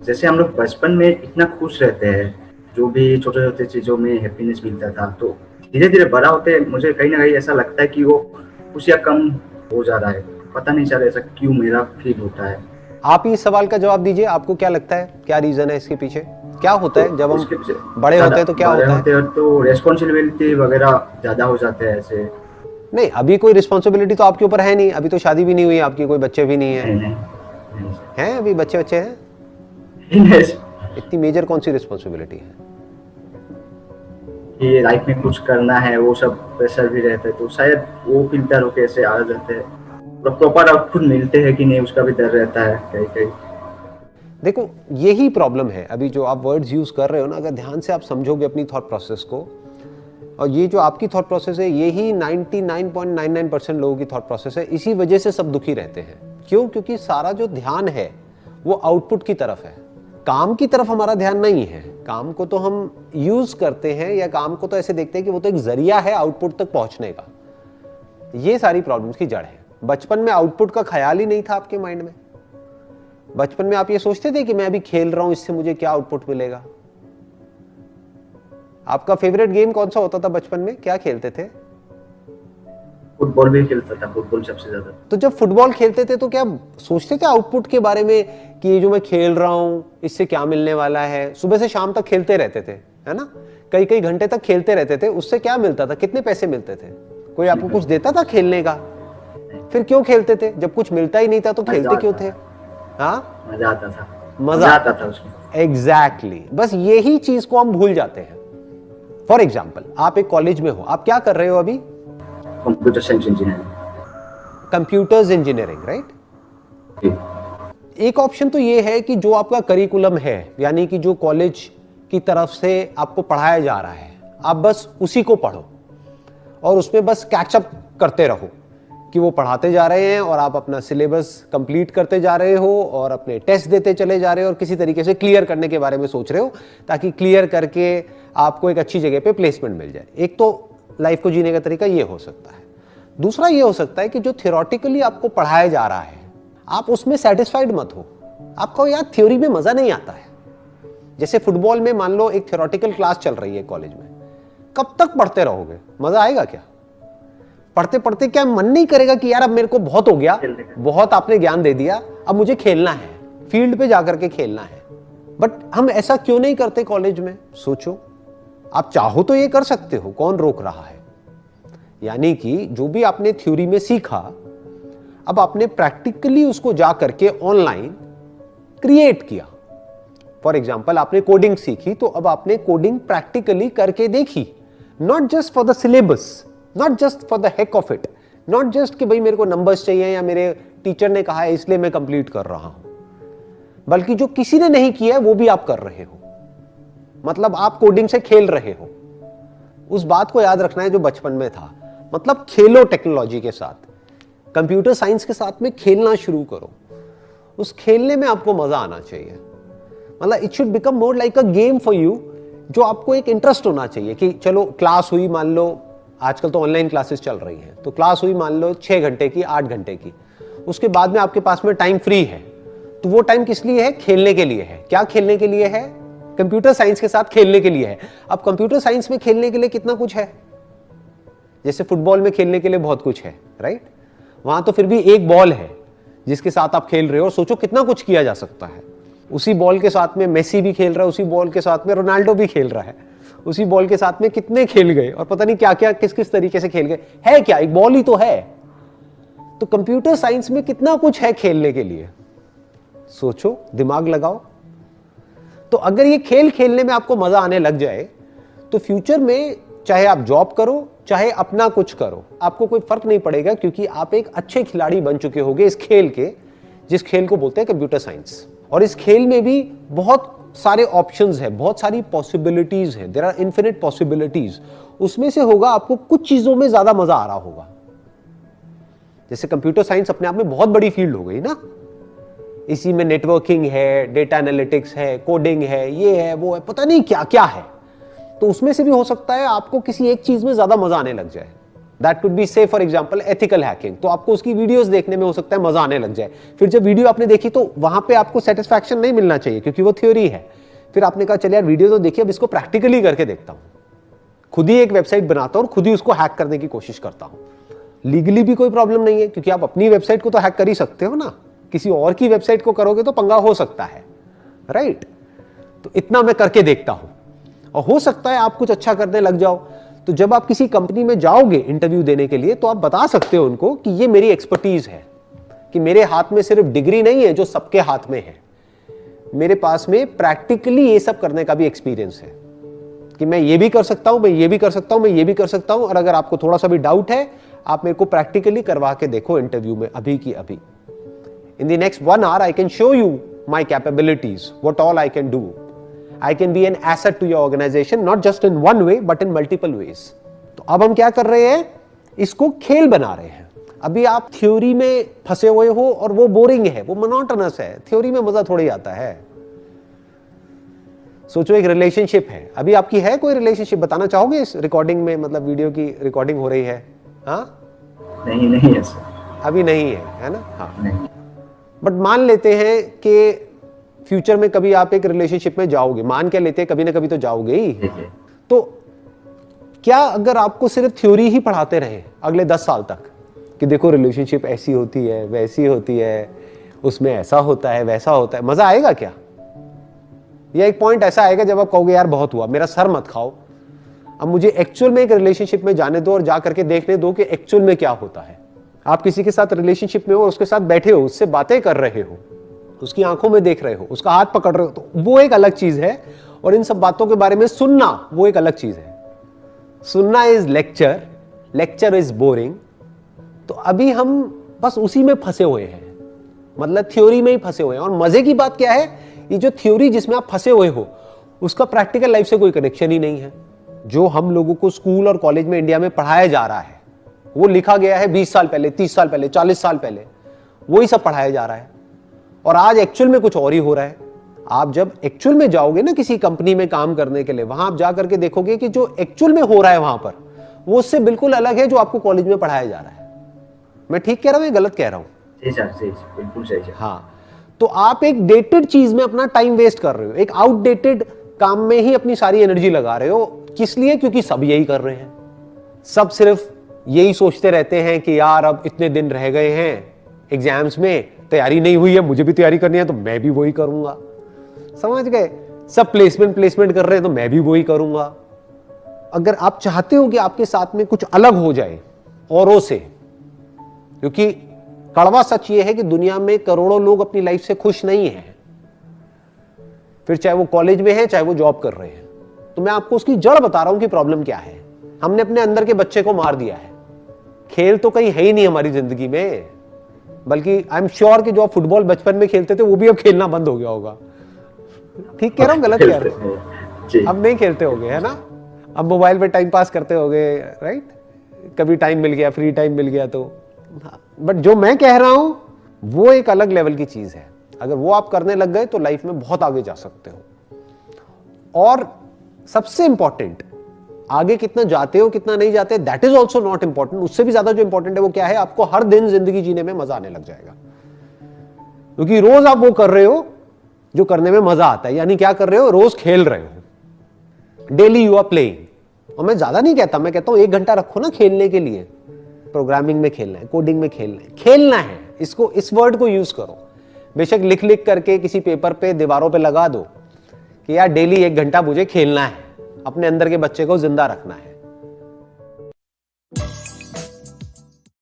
जैसे हम लोग बचपन में इतना खुश रहते हैं, जो भी छोटे छोटे चीजों में हैप्पीनेस मिलता था, तो धीरे धीरे बड़ा होते मुझे कहीं ना कहीं ऐसा लगता है कि वो खुशियाँ कम हो जा रहा है। पता नहीं चल रहा ऐसा क्यों मेरा फील होता है। आप ही इस सवाल का जवाब दीजिए, आपको क्या लगता है, क्या रीजन है इसके पीछे? क्या होता तो है जब हम इसके पीछे बड़े ज्यादा होते हैं तो क्या बड़े होता है? होते हैं तो रेस्पॉन्सिबिलिटी वगैरह ज्यादा हो जाते हैं ऐसे। नहीं, अभी कोई रिस्पॉन्सिबिलिटी तो आपके ऊपर है नहीं, अभी तो शादी भी नहीं हुई आपकी, कोई बच्चे भी नहीं है। नहीं नहीं नहीं हैं अभी बच्चे बच्चे हैं? नहीं, इतनी मेजर कौन सी रिस्पॉन्सिबिलिटी है? कि लाइफ में कुछ करना है, वो सब प्रेशर भी रहता है, तो शायद वो फिल्टर होके ऐसे आ जाते हैं। प्रॉपर आउटपुट मिलते हैं कि नहीं उसका भी डर रहता है कहीं कहीं। देखो, यही प्रॉब्लम है। अभी जो आप वर्ड्स यूज कर रहे हो ना, अगर ध्यान से आप समझोगे अपनी थॉट प्रोसेस को, और ये जो आपकी थॉट प्रोसेस है यही 99.99% लोगों की थॉट प्रोसेस है। इसी वजह से सब दुखी रहते हैं। क्यों? क्योंकि सारा जो ध्यान है वो आउटपुट की तरफ है, काम की तरफ हमारा ध्यान नहीं है। काम को तो हम यूज करते हैं, या काम को तो ऐसे देखते हैं कि वो तो एक जरिया है आउटपुट तक पहुंचने का। ये सारी प्रॉब्लम्स की जड़ है। बचपन में आउटपुट का ख्याल ही नहीं था आपके माइंड में। बचपन में आप ये सोचते थे कि मैं अभी खेल रहा हूं, इससे मुझे क्या आउटपुट मिलेगा? आपका फेवरेट गेम कौन सा होता था बचपन में? क्या खेलते थे? फुटबॉल भी खेलता था, फुटबॉल सबसे ज्यादा। तो जब फुटबॉल खेलते थे तो क्या सोचते थे आउटपुट के बारे में कि ये जो मैं खेल रहा हूं इससे क्या मिलने वाला है? सुबह से शाम तक खेलते रहते थे, है ना? कई कई घंटे तक खेलते रहते थे। उससे क्या मिलता था? कितने पैसे मिलते थे? कोई आपको कुछ देता था खेलने का? फिर क्यों खेलते थे? जब कुछ मिलता ही नहीं था तो खेलते क्यों थे? हाँ, मजा आता था। मजा आता था उसमें। एग्जैक्टली बस यही चीज को हम भूल जाते हैं। फॉर एग्जाम्पल, आप एक कॉलेज में हो, आप क्या कर रहे हो अभी? Computer science engineering. Computers engineering, right? एक ऑप्शन तो ये है कि जो आपका करिकुलम है, यानी कि जो कॉलेज की तरफ से आपको पढ़ाया जा रहा है, आप बस उसी को पढ़ो और उसमें बस कैचअप करते रहो कि वो पढ़ाते जा रहे हैं और आप अपना सिलेबस कंप्लीट करते जा रहे हो और अपने टेस्ट देते चले जा रहे हो और किसी तरीके से क्लियर करने के बारे में सोच रहे हो, ताकि क्लियर करके आपको एक अच्छी जगह पे प्लेसमेंट मिल जाए। एक तो लाइफ को जीने का तरीका ये हो सकता है। दूसरा ये हो सकता है कि जो थियोरेटिकली आपको पढ़ाया जा रहा है, आप उसमें सेटिस्फाइड मत हो। आपको यार थ्योरी में मजा नहीं आता है। जैसे फुटबॉल में मान लो एक थियोरेटिकल क्लास चल रही है कॉलेज में, कब तक पढ़ते रहोगे? मजा आएगा क्या? पढ़ते पढ़ते क्या मन नहीं करेगा कि यार अब मेरे को बहुत हो गया, बहुत आपने ज्ञान दे दिया, अब मुझे खेलना है, फील्ड पे जाकर के खेलना है। बट हम ऐसा क्यों नहीं करते कॉलेज में? सोचो, आप चाहो तो ये कर सकते हो, कौन रोक रहा है? यानी कि जो भी आपने थ्योरी में सीखा, अब आपने प्रैक्टिकली उसको जा करके ऑनलाइन क्रिएट किया। फॉर एग्जाम्पल, आपने कोडिंग सीखी तो अब आपने कोडिंग प्रैक्टिकली करके देखी। Not just for the syllabus, not just for the heck of it, not just कि भाई मेरे को नंबर्स चाहिए या मेरे टीचर ने कहा है इसलिए मैं कंप्लीट कर रहा हूं, बल्कि जो किसी ने नहीं किया है वो भी आप कर रहे हो। मतलब आप कोडिंग से खेल रहे हो। उस बात को याद रखना है जो बचपन में था। मतलब खेलो टेक्नोलॉजी के साथ, कंप्यूटर साइंस के साथ में खेलना शुरू करो। उस खेलने में आपको मजा आना चाहिए। मतलब it should become more like a game for you, जो आपको एक इंटरेस्ट होना चाहिए कि चलो क्लास हुई, मान लो आजकल तो ऑनलाइन क्लासेस चल रही हैं, तो क्लास हुई मान लो 6 घंटे की, 8 घंटे की, उसके बाद में आपके पास में टाइम फ्री है, तो वो टाइम किस लिए है? खेलने के लिए है। क्या खेलने के लिए है? कंप्यूटर साइंस के साथ खेलने के लिए है। अब कंप्यूटर साइंस में खेलने के लिए कितना कुछ है। जैसे फुटबॉल में खेलने के लिए बहुत कुछ है, राइट? वहां तो फिर भी एक बॉल है जिसके साथ आप खेल रहे हो, और सोचो कितना कुछ किया जा सकता है। उसी बॉल के साथ में मेसी भी खेल रहा है, उसी बॉल के साथ में रोनाल्डो भी खेल रहा है, उसी बॉल के साथ में कितने खेल गए और पता नहीं क्या क्या किस किस तरीके से खेल गए। है क्या? एक बॉल ही तो है। तो कंप्यूटर साइंस में कितना कुछ है खेलने के लिए। सोचो, दिमाग लगाओ। तो अगर ये खेल खेलने में आपको मजा आने लग जाए, तो फ्यूचर में चाहे आप जॉब करो चाहे अपना कुछ करो, आपको कोई फर्क नहीं पड़ेगा, क्योंकि आप एक अच्छे खिलाड़ी बन चुके होगे इस खेल के, जिस खेल को बोलते हैं कंप्यूटर साइंस। और इस खेल में भी बहुत सारे ऑप्शंस हैं, बहुत सारी पॉसिबिलिटीज हैं। There are infinite possibilities. उसमें से होगा आपको कुछ चीजों में ज्यादा मजा आ रहा होगा। जैसे कंप्यूटर साइंस अपने आप में बहुत बड़ी फील्ड हो गई ना, इसी में नेटवर्किंग है, डेटा एनालिटिक्स है, कोडिंग है, ये है, वो है, पता नहीं क्या क्या है। तो उसमें से भी हो सकता है आपको किसी एक चीज में ज्यादा मजा आने लग जाए। दैट कुड बी से फॉर एग्जांपल एथिकल हैकिंग। तो आपको उसकी वीडियोस देखने में हो सकता है मजा आने लग जाए। फिर जब वीडियो आपने देखी तो वहां पे आपको सेटिस्फैक्शन नहीं मिलना चाहिए क्योंकि वो थ्योरी है। फिर आपने कहा चल यार वीडियो तो देखिए, अब इसको प्रैक्टिकली करके देखता हूं। खुद ही एक वेबसाइट बनाता हूं और खुद ही उसको हैक करने की कोशिश करता हूं। लीगली भी कोई प्रॉब्लम नहीं है क्योंकि आप अपनी वेबसाइट को तो हैक कर ही सकते हो ना, किसी और की वेबसाइट को करोगे तो पंगा हो सकता है, राइट। तो इतना मैं करके देखता हूं और हो सकता है आप कुछ अच्छा करने लग जाओ। तो जब आप किसी कंपनी में जाओगे इंटरव्यू देने के लिए तो आप बता सकते हो उनको कि ये मेरी एक्सपर्टीज है, कि मेरे हाथ में सिर्फ डिग्री नहीं है जो सबके हाथ में है, मेरे पास में प्रैक्टिकली ये सब करने का भी एक्सपीरियंस है, कि मैं ये भी कर सकता हूं, मैं ये भी कर सकता हूं, मैं ये भी कर सकता हूं। और अगर आपको थोड़ा सा भी डाउट है आप मेरे को प्रैक्टिकली करवा के देखो इंटरव्यू में अभी की अभी। In the next 1 hour I can show you my capabilities, what all I can do. I can be an asset to your organization, not just in one way, but in multiple ways. तो अब हम क्या कर रहे हैं, इसको खेल बना रहे हैं। अभी आप थ्योरी में फंसे हुए हो और वो बोरिंग है, वो मोनोटोनस है, थ्योरी में मजा थोड़ी आता है। सोचो एक रिलेशनशिप है, अभी आपकी है कोई रिलेशनशिप, बताना चाहोगे इस रिकॉर्डिंग में, मतलब वीडियो की रिकॉर्डिंग हो रही है? हाँ नहीं है सर, अभी नहीं है ना? हाँ नहीं। बट मान लेते हैं कि फ्यूचर में कभी आप एक रिलेशनशिप में जाओगे, मान क्या लेते हैं, कभी ना कभी तो जाओगे ही। तो क्या अगर आपको सिर्फ थ्योरी ही पढ़ाते रहे अगले 10 साल तक कि देखो रिलेशनशिप ऐसी होती है, वैसी होती है, उसमें ऐसा होता है, वैसा होता है, मजा आएगा क्या? या एक पॉइंट ऐसा आएगा जब आप कहोगे यार बहुत हुआ, मेरा सर मत खाओ, अब मुझे एक्चुअल में एक रिलेशनशिप में जाने दो और जा करके देखने दो कि एक्चुअल में क्या होता है। आप किसी के साथ रिलेशनशिप में हो और उसके साथ बैठे हो, उससे बातें कर रहे हो, उसकी आंखों में देख रहे हो, उसका हाथ पकड़ रहे हो, तो वो एक अलग चीज है। और इन सब बातों के बारे में सुनना वो एक अलग चीज है। सुनना is lecture, lecture is boring. तो अभी हम बस उसी में फंसे हुए हैं, मतलब थ्योरी में ही फंसे हुए हैं। और मजे की बात क्या है, ये जो थ्योरी जिसमें आप फंसे हुए हो उसका प्रैक्टिकल लाइफ से कोई कनेक्शन ही नहीं है। जो हम लोगों को स्कूल और कॉलेज में इंडिया में पढ़ाया जा रहा है वो लिखा गया है 20 साल पहले, 30 साल पहले, 40 साल पहले, वही सब पढ़ाया जा रहा है। और आज एक्चुअल में कुछ और ही हो रहा है। आप जब एक्चुअल में जाओगे ना किसी कंपनी में काम करने के लिए, वहां आप जा करके देखोगे कि जो एक्चुअल में हो रहा है वहां पर वो उससे बिल्कुल अलग है जो आपको कॉलेज में पढ़ाया जा रहा है। मैं ठीक कह रहा हूं या गलत कह रहा हूं? बिल्कुल सही। हाँ, तो आप एक डेटेड चीज में अपना टाइम वेस्ट कर रहे हो, एक आउटडेटेड काम में ही अपनी सारी एनर्जी लगा रहे हो। किस लिए? क्योंकि सब यही कर रहे हैं, सब सिर्फ यही सोचते रहते हैं कि यार अब इतने दिन रह गए हैं एग्जाम्स में, तैयारी नहीं हुई है, मुझे भी तैयारी करनी है तो मैं भी वही करूंगा। समझ गए? सब प्लेसमेंट कर रहे हैं तो मैं भी वही करूंगा। अगर आप चाहते हो कि आपके साथ में कुछ अलग हो जाए औरों से, क्योंकि कड़वा सच ये है कि दुनिया में करोड़ों लोग अपनी लाइफ से खुश नहीं हैं, फिर चाहे वो कॉलेज में है चाहे वो जॉब कर रहे हैं। तो मैं आपको उसकी जड़ बता रहा हूं कि प्रॉब्लम क्या है। हमने अपने अंदर के बच्चे को मार दिया है। खेल तो कहीं है ही नहीं हमारी जिंदगी में, बल्कि आई एम श्योर कि जो आप फुटबॉल बचपन में खेलते थे वो भी अब खेलना बंद हो गया होगा। ठीक कह रहा हूं, गलत कह रहा हूं? अब नहीं खेलते होगे, है ना? अब मोबाइल पे टाइम पास करते होगे, राइट? कभी टाइम मिल गया, फ्री टाइम मिल गया तो। बट जो मैं कह रहा हूं वो एक अलग लेवल की चीज है। अगर वो आप करने लग गए तो लाइफ में बहुत आगे जा सकते हो। और सबसे इंपॉर्टेंट, आगे कितना जाते हो कितना नहीं जाते, that is also not important. उससे भी ज्यादा जो इंपॉर्टेंट है वो क्या है, आपको हर दिन जिंदगी जीने में मजा आने लग जाएगा, क्योंकि रोज आप वो कर रहे हो जो करने में मजा आता है। यानी क्या कर रहे हो, रोज खेल रहे हो, डेली यू आर प्लेइंग। और मैं ज्यादा नहीं कहता, मैं कहता हूं 1 घंटा रखो ना खेलने के लिए। प्रोग्रामिंग में खेलना है, कोडिंग में खेलना है, इसको, इस वर्ड को यूज करो। बेशक लिख लिख करके किसी पेपर पे, दीवारों पे लगा दो कि यार डेली 1 घंटा मुझे खेलना है, अपने अंदर के बच्चे को जिंदा रखना है।